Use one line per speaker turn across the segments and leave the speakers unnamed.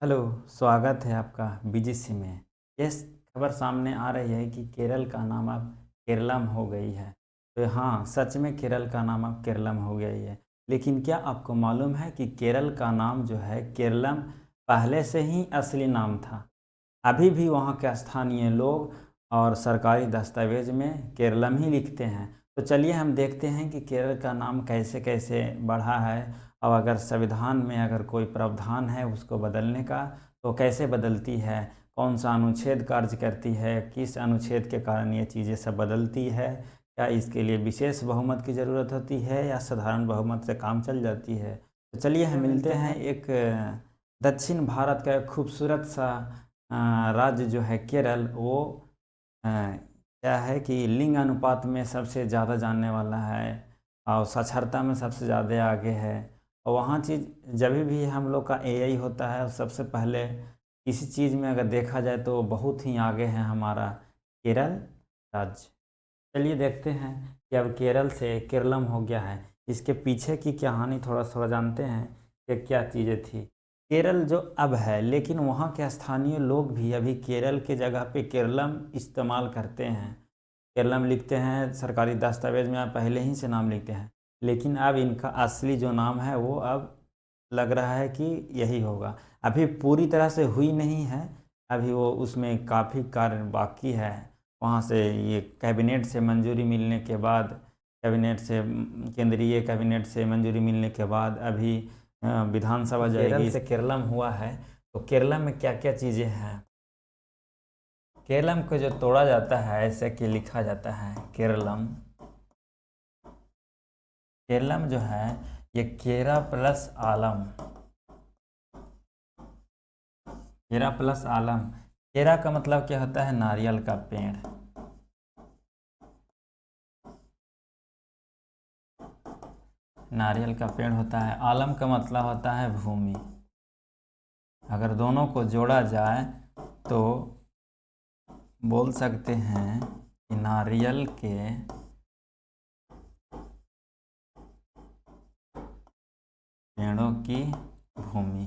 Hello, स्वागत है आपका बीजीसी में। इस खबर सामने आ रही है कि केरल का नाम अब केरलम हो गई है। तो हाँ, सच में केरल का नाम अब केरलम हो गई है। लेकिन क्या आपको मालूम है कि केरल का नाम जो है केरलम पहले से ही असली नाम था। अभी भी वहाँ के स्थानीय लोग और सरकारी दस्तावेज में केरलम ही लिखते हैं। तो चलिए हम देखते हैं कि केरल का नाम कैसे कैसे बढ़ा है, और अगर संविधान में अगर कोई प्रावधान है उसको बदलने का तो कैसे बदलती है, कौन सा अनुच्छेद कार्य करती है, किस अनुच्छेद के कारण ये चीज़ें सब बदलती है, क्या इसके लिए विशेष बहुमत की ज़रूरत होती है या साधारण बहुमत से काम चल जाती है। तो चलिए हम मिलते हैं एक दक्षिण भारत का एक खूबसूरत सा राज्य जो है केरल, वो क्या है कि लिंग अनुपात में सबसे ज़्यादा जानने वाला है और साक्षरता में सबसे ज़्यादा आगे है। और वहाँ चीज़ जब भी हम लोग का एआई होता है सबसे पहले किसी चीज़ में अगर देखा जाए तो बहुत ही आगे है हमारा केरल राज्य। चलिए देखते हैं कि अब केरल से केरलम हो गया है, इसके पीछे की कहानी थोड़ा थोड़ा जानते हैं कि क्या चीज़ें थी। केरल जो अब है, लेकिन वहाँ के स्थानीय लोग भी अभी केरल के जगह पे केरलम इस्तेमाल करते हैं। केरलम लिखते हैं, सरकारी दस्तावेज में आप पहले ही से नाम लिखते हैं, लेकिन अब इनका असली जो नाम है वो अब लग रहा है कि यही होगा। अभी पूरी तरह से हुई नहीं है, अभी वो उसमें काफ़ी कार्य बाकी है। वहाँ से ये कैबिनेट से मंजूरी मिलने के बाद, कैबिनेट से केंद्रीय कैबिनेट से मंजूरी मिलने के बाद अभी विधानसभा जाएगी। केरल से केरलम हुआ है, तो केरलम में क्या क्या चीज़ें हैं। केरलम को जो तोड़ा जाता है ऐसे कि लिखा जाता है केरलम। केरलम जो है ये केरा प्लस आलम, केरा प्लस आलम। केरा का मतलब क्या होता है, नारियल का पेड़। नारियल का पेड़ होता है। आलम का मतलब होता है भूमि। अगर दोनों को जोड़ा जाए तो बोल सकते हैं कि नारियल के पेड़ों की भूमि।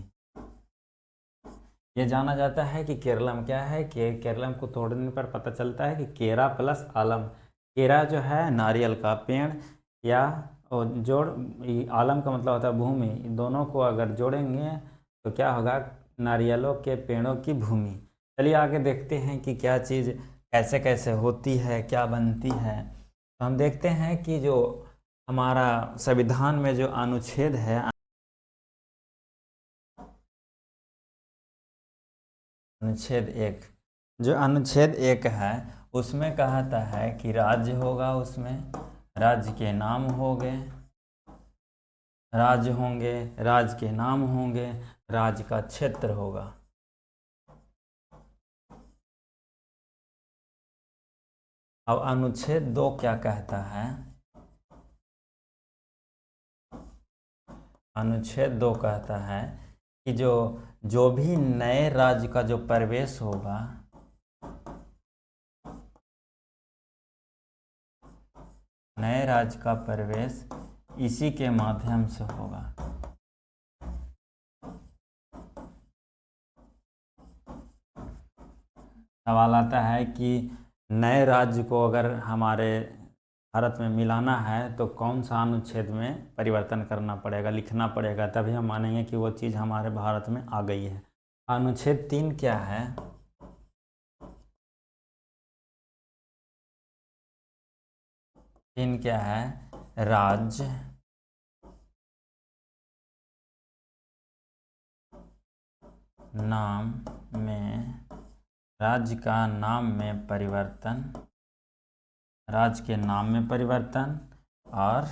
ये जाना जाता है कि केरलम क्या है, कि केरलम को तोड़ने पर पता चलता है कि केरा प्लस आलम। केरा जो है नारियल का पेड़, या और जोड़ आलम का मतलब होता है भूमि। इन दोनों को अगर जोड़ेंगे तो क्या होगा, नारियलों के पेड़ों की भूमि। चलिए आगे देखते हैं कि क्या चीज़ कैसे कैसे होती है, क्या बनती है। तो हम देखते हैं कि जो हमारा संविधान में जो अनुच्छेद है, अनुच्छेद एक, जो अनुच्छेद एक है उसमें कहता है कि राज्य होगा, उसमें राज्य के नाम होंगे, राज्य होंगे, राज्य के नाम होंगे, राज्य का क्षेत्र होगा। अब अनुच्छेद दो क्या कहता है, अनुच्छेद दो कहता है कि जो जो भी नए राज्य का जो प्रवेश होगा, नए राज्य का प्रवेश इसी के माध्यम से होगा। सवाल आता है कि नए राज्य को अगर हमारे भारत में मिलाना है तो कौन सा अनुच्छेद में परिवर्तन करना पड़ेगा, लिखना पड़ेगा, तभी हम मानेंगे कि वो चीज़ हमारे भारत में आ गई है। अनुच्छेद तीन क्या है, तीन क्या है, राज्य नाम में, राज्य का नाम में परिवर्तन, राज्य के नाम में परिवर्तन, और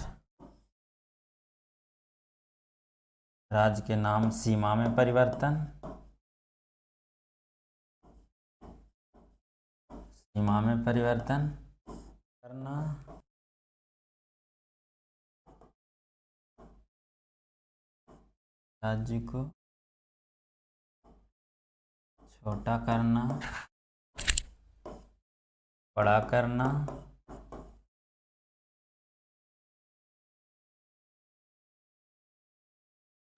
राज्य के नाम सीमा में परिवर्तन, सीमा में परिवर्तन करना, राज्य को छोटा करना, बड़ा करना,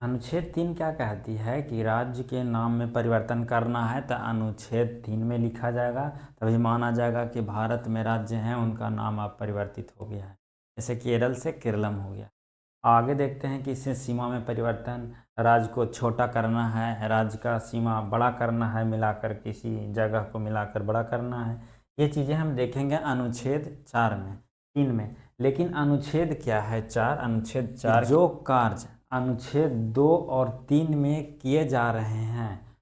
अनुच्छेद 3 क्या कहती है कि राज्य के नाम में परिवर्तन करना है तो अनुच्छेद 3 में लिखा जाएगा, तभी माना जाएगा कि भारत में राज्य हैं उनका नाम अब परिवर्तित हो गया है। जैसे केरल से केरलम हो गया। आगे देखते हैं कि इससे सीमा में परिवर्तन, राज्य को छोटा करना है, राज्य का सीमा बड़ा करना है, मिलाकर किसी जगह को मिलाकर बड़ा करना है। ये चीज़ें हम देखेंगे अनुच्छेद 4 में, 3 में। लेकिन अनुच्छेद क्या है 4? अनुच्छेद 4 जो कार्य अनुच्छेद 2 और 3 में किए जा रहे हैं,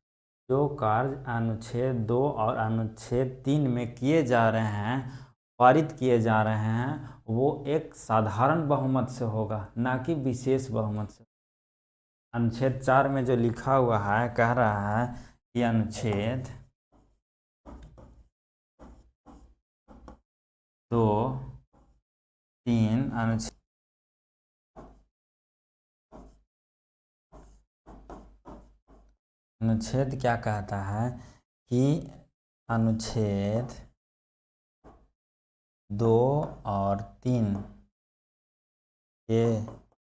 जो कार्य अनुच्छेद 2 और अनुच्छेद 3 में किए जा रहे हैं, पारित किए जा रहे हैं, वो एक साधारण बहुमत से होगा, ना कि विशेष बहुमत से। अनुच्छेद 4 में जो लिखा हुआ है, कह रहा है कि अनुच्छेद 2, 3 अनुच्छेद क्या कहता है कि अनुच्छेद 2 और 3 के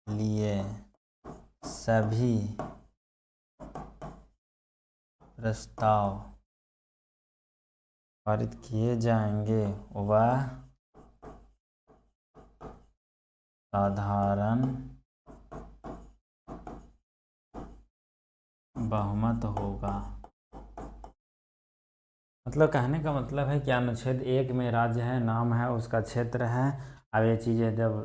लिए सभी प्रस्ताव पारित किए जाएंगे वह साधारण बहुमत होगा। मतलब कहने का मतलब है कि अनुच्छेद 1 में राज्य है, नाम है, उसका क्षेत्र है। अब ये चीज़ें जब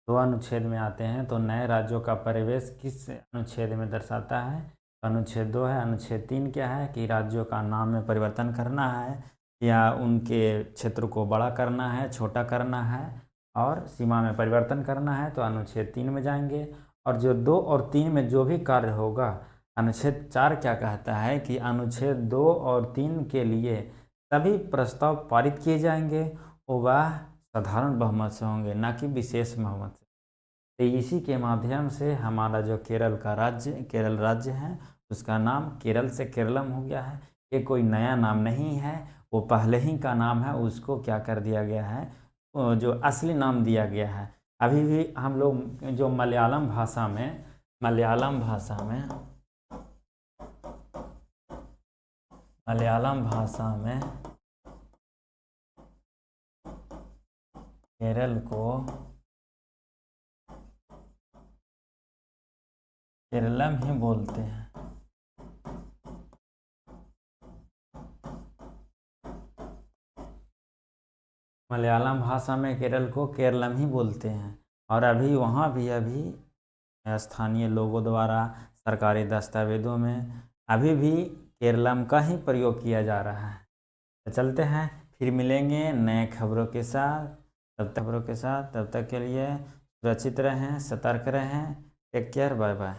2 अनुच्छेद में आते हैं तो नए राज्यों का परिवेश किस अनुच्छेद में दर्शाता है? अनुच्छेद 2 है। अनुच्छेद 3 क्या है कि राज्यों का नाम में परिवर्तन करना है या उनके क्षेत्र को बड़ा करना है, छोटा करना है और सीमा में परिवर्तन करना है, तो अनुच्छेद 3 में जाएंगे। और जो 2 और 3 में जो भी कार्य होगा, अनुच्छेद 4 क्या कहता है कि अनुच्छेद 2 और 3 के लिए सभी प्रस्ताव पारित किए जाएंगे, वह साधारण बहुमत से होंगे, ना कि विशेष बहुमत से। तो इसी के माध्यम से हमारा जो केरल राज्य है, उसका नाम केरल से केरलम हो गया है। ये कोई नया नाम नहीं है, वो पहले ही का नाम है, उसको क्या कर दिया गया है, जो असली नाम दिया गया है। अभी भी हम लोग जो मलयालम भाषा में केरल को केरलम ही बोलते हैं। मलयालम भाषा में केरल को केरलम ही बोलते हैं। और अभी वहाँ भी स्थानीय लोगों द्वारा सरकारी दस्तावेज़ों में अभी भी केरलम का ही प्रयोग किया जा रहा है। तो चलते हैं, फिर मिलेंगे नए खबरों के साथ। तब तक के लिए सुरक्षित रहें, सतर्क रहें। Take care, bye bye.